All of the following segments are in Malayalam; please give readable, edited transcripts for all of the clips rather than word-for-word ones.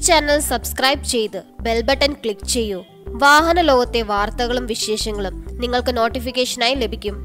ചാനൽ സബ്സ്ക്രൈബ് ചെയ്ത് ബെൽ ബട്ടൺ ക്ലിക്ക് ചെയ്യൂ. വാഹന ലോകത്തെ വാർത്തകളും വിശേഷങ്ങളും നിങ്ങൾക്ക് നോട്ടിഫിക്കേഷനായി ലഭിക്കും.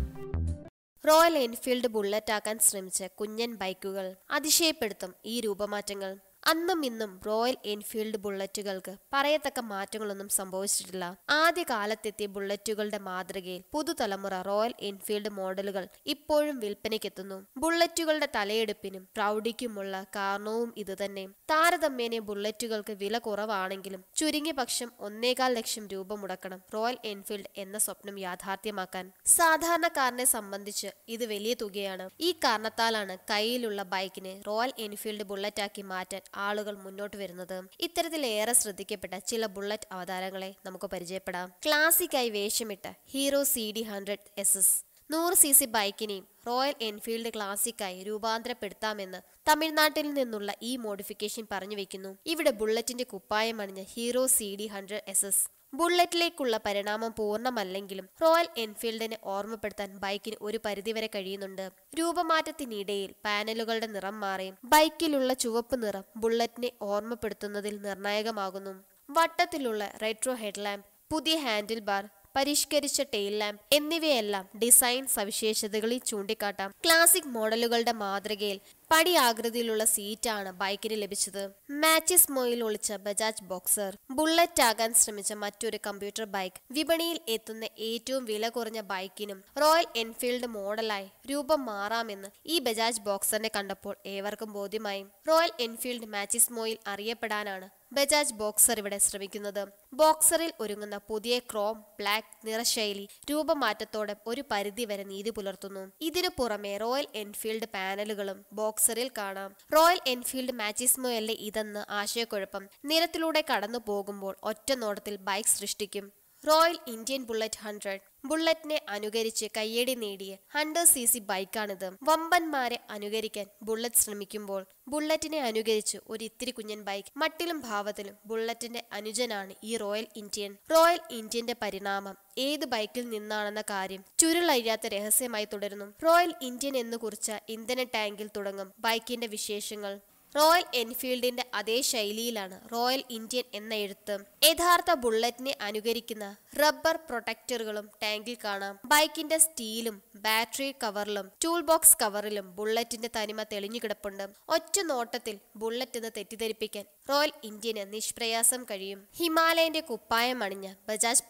റോയൽ എൻഫീൽഡ് ബുള്ളറ്റ് ആക്കാൻ ശ്രമിച്ച കുഞ്ഞൻ ബൈക്കുകൾ അതിശയപ്പെടുത്തും ഈ രൂപമാറ്റങ്ങൾ. അന്നും ഇന്നും റോയൽ എൻഫീൽഡ് ബുള്ളറ്റുകൾക്ക് പറയത്തക്ക മാറ്റങ്ങളൊന്നും സംഭവിച്ചിട്ടില്ല. ആദ്യ കാലത്തെത്തിയ ബുള്ളറ്റുകളുടെ മാതൃകയിൽ പുതുതലമുറ റോയൽ എൻഫീൽഡ് മോഡലുകൾ ഇപ്പോഴും വിൽപ്പനയ്ക്കെത്തുന്നു. ബുള്ളറ്റുകളുടെ തലയെടുപ്പിനും പ്രൗഢിക്കുമുള്ള കാരണവും ഇതുതന്നെ. താരതമ്യേന ബുള്ളറ്റുകൾക്ക് വില കുറവാണെങ്കിലും ചുരുങ്ങിയ പക്ഷം 1.25 ലക്ഷം രൂപ മുടക്കണം റോയൽ എൻഫീൽഡ് എന്ന സ്വപ്നം യാഥാർത്ഥ്യമാക്കാൻ. സാധാരണക്കാരനെ സംബന്ധിച്ച് ഇത് വലിയ തുകയാണ്. ഈ കാരണത്താലാണ് കയ്യിലുള്ള ബൈക്കിനെ റോയൽ എൻഫീൽഡ് ബുള്ളറ്റാക്കി മാറ്റാൻ ആളുകൾ മുന്നോട്ട് വരുന്നത്. ഇത്തരത്തിൽ ഏറെ ശ്രദ്ധിക്കപ്പെട്ട ചില ബുള്ളറ്റ് അവതാരങ്ങളെ നമുക്ക് പരിചയപ്പെടാം. ക്ലാസിക്കായി വേഷമിട്ട ഹീറോ CD100 SS 100cc ബൈക്കിനെയും റോയൽ എൻഫീൽഡ് ക്ലാസിക്കായി രൂപാന്തരപ്പെടുത്താമെന്ന് തമിഴ്നാട്ടിൽ നിന്നുള്ള ഈ മോഡിഫിക്കേഷൻ പറഞ്ഞു വെക്കുന്നു. ഇവിടെ ബുള്ളറ്റിന്റെ കുപ്പായം അണിഞ്ഞ ഹീറോ CD100 SS ബുള്ളറ്റിലേക്കുള്ള പരിണാമം പൂർണ്ണമല്ലെങ്കിലും റോയൽ എൻഫീൽഡിനെ ഓർമ്മപ്പെടുത്താൻ ബൈക്കിന് ഒരു പരിധിവരെ കഴിയുന്നുണ്ട്. രൂപമാറ്റത്തിനിടയിൽ പാനലുകളുടെ നിറം മാറിയും ബൈക്കിലുള്ള ചുവപ്പ് നിറം ബുള്ളറ്റിനെ ഓർമ്മപ്പെടുത്തുന്നതിൽ നിർണായകമാകുന്നു. വട്ടത്തിലുള്ള റെട്രോ ഹെഡ്ലാമ്പ്, പുതിയ ഹാൻഡിൽ ബാർ, പരിഷ്കരിച്ച ടെയിൽ ലാമ്പ് എന്നിവയെല്ലാം ഡിസൈൻ സവിശേഷതകളിൽ ചൂണ്ടിക്കാട്ടാം. ക്ലാസിക് മോഡലുകളുടെ മാതൃകയിൽ പടി ആകൃതിയിലുള്ള സീറ്റാണ് ബൈക്കിന് ലഭിച്ചത്. മാച്ചിസ് മോയിൽ ഒളിച്ച ബജാജ് ബോക്സർ ബുള്ളറ്റ് ആകാൻ ശ്രമിച്ച മറ്റൊരു കമ്പ്യൂട്ടർ ബൈക്ക്. വിപണിയിൽ എത്തുന്ന ഏറ്റവും വില കുറഞ്ഞ ബൈക്കിനും റോയൽ എൻഫീൽഡ് മോഡലായി രൂപം മാറാമെന്ന് ഈ ബജാജ് ബോക്സറിനെ കണ്ടപ്പോൾ ഏവർക്കും ബോധ്യമായി. റോയൽ എൻഫീൽഡ് മാച്ചിസ് മോയിൽ അറിയപ്പെടാനാണ് ബജാജ് ബോക്സർ ഇവിടെ ശ്രമിക്കുന്നത്. ബോക്സറിൽ ഒരുങ്ങുന്ന പുതിയ ക്രോം ബ്ലാക്ക് നിറശൈലി രൂപമാറ്റത്തോടെ ഒരു പരിധി വരെ നീതി പുലർത്തുന്നു. ഇതിനു പുറമെ റോയൽ എൻഫീൽഡ് പാനലുകളും ബോക്സറിൽ കാണാം. റോയൽ എൻഫീൽഡ് മാച്ചിസ്മോയല്ലേ ഇതെന്ന് ആശയക്കുഴപ്പം നിരത്തിലൂടെ കടന്നു പോകുമ്പോൾ ഒറ്റ നോട്ടത്തിൽ ബൈക്ക് സൃഷ്ടിക്കും. റോയൽ ഇന്ത്യൻ ബുള്ളറ്റ് 100 ബുള്ളറ്റിനെ അനുകരിച്ച് കയ്യടി നേടിയ 100cc ബൈക്കാണിത്. വമ്പന്മാരെ അനുകരിക്കാൻ ബുള്ളറ്റ് ശ്രമിക്കുമ്പോൾ ബുള്ളറ്റിനെ അനുകരിച്ച് ഒരു ഇത്തിരി കുഞ്ഞൻ ബൈക്ക്. മട്ടിലും ഭാവത്തിലും ബുള്ളറ്റിന്റെ അനുജനാണ് ഈ റോയൽ ഇന്ത്യൻ. റോയൽ ഇന്ത്യന്റെ പരിണാമം ഏത് ബൈക്കിൽ നിന്നാണെന്ന കാര്യം ചുരുളഴിയാത്ത രഹസ്യമായി തുടരുന്നു. റോയൽ ഇന്ത്യൻ എന്ന് കുറിച്ച ഇന്ധന ടാങ്കിൽ തുടങ്ങും ബൈക്കിന്റെ വിശേഷങ്ങൾ. റോയൽ എൻഫീൽഡിന്റെ അതേ ശൈലിയിലാണ് റോയൽ ഇന്ത്യൻ എന്ന എഴുത്ത്. യഥാർത്ഥ ബുള്ളറ്റിനെ അനുകരിക്കുന്ന റബ്ബർ പ്രൊട്ടക്ടറുകളും ടാങ്കിൽ കാണാം. ബൈക്കിന്റെ സ്റ്റീലും ബാറ്ററി കവറിലും ടൂൾ ബോക്സ് കവറിലും ബുള്ളറ്റിന്റെ തനിമ തെളിഞ്ഞു കിടപ്പുണ്ട്. ഒറ്റ നോട്ടത്തിൽ ബുള്ളറ്റ് എന്ന് തെറ്റിദ്ധരിപ്പിക്കാൻ റോയൽ ഇന്ത്യന് നിഷ്പ്രയാസം കഴിയും. ഹിമാലയന്റെ കുപ്പായം അണിഞ്ഞ ബജാജ്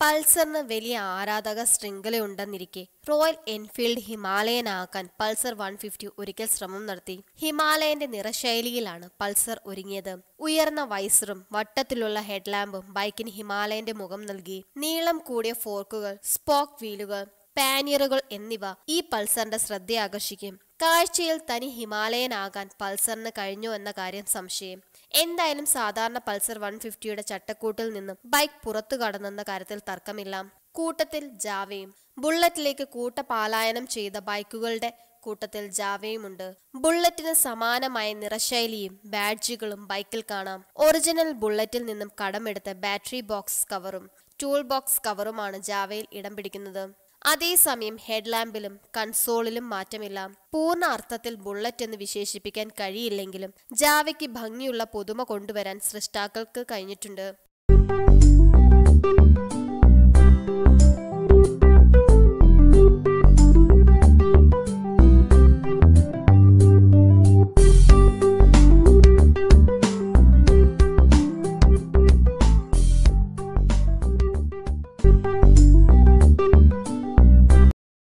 പൾസറിന് വലിയ ആരാധക ശൃംഖലയുണ്ടെന്നിരിക്കെ റോയൽ എൻഫീൽഡ് ഹിമാലയനാക്കാൻ പൾസർ 150 ഒരിക്കൽ ശ്രമം നടത്തി. ഹിമാലയന്റെ നിറശൈലിയിലാണ് പൾസർ ഒരുങ്ങിയത്. ഉയർന്ന വൈസറും വട്ടത്തിലുള്ള ഹെഡ്ലാമ്പും ബൈക്കിന് ഹിമാലയന്റെ മുഖം നൽകി. നീളം കൂടിയ ഫോർക്കുകൾ, സ്പോക്ക് വീലുകൾ, പാനിയറുകൾ എന്നിവ ഈ പൾസറിന്റെ ശ്രദ്ധ ആകർഷിക്കും. കാഴ്ചയിൽ തനി ഹിമാലയനാകാൻ പൾസറിന് കഴിഞ്ഞോ എന്ന കാര്യം സംശയം. എന്തായാലും സാധാരണ പൾസർ 150യുടെ ചട്ടക്കൂട്ടിൽ നിന്നും ബൈക്ക് പുറത്തു കടന്നെന്ന കാര്യത്തിൽ തർക്കമില്ല. കൂട്ടത്തിൽ ജാവയും. ബുള്ളറ്റിലേക്ക് കൂട്ടപാലായനം ചെയ്ത ബൈക്കുകളുടെ കൂട്ടത്തിൽ ജാവയുമുണ്ട്. ബുള്ളറ്റിന് സമാനമായ നിറശൈലിയും ബാഡ്ജുകളും ബൈക്കിൽ കാണാം. ഒറിജിനൽ ബുള്ളറ്റിൽ നിന്നും കടമെടുത്ത ബാറ്ററി ബോക്സ് കവറും ടൂൾ ബോക്സ് കവറുമാണ് ജാവയിൽ ഇടം പിടിക്കുന്നത്. അതേസമയം ഹെഡ്ലാമ്പിലും കൺസോളിലും മാറ്റമില്ല. പൂർണ്ണ അർത്ഥത്തിൽ ബുള്ളറ്റ് എന്ന് വിശേഷിപ്പിക്കാൻ കഴിയില്ലെങ്കിലും ജാവയ്ക്ക് ഭംഗിയുള്ള പുതുമ കൊണ്ടുവരാൻ സൃഷ്ടാക്കൾക്ക് കഴിഞ്ഞിട്ടുണ്ട്.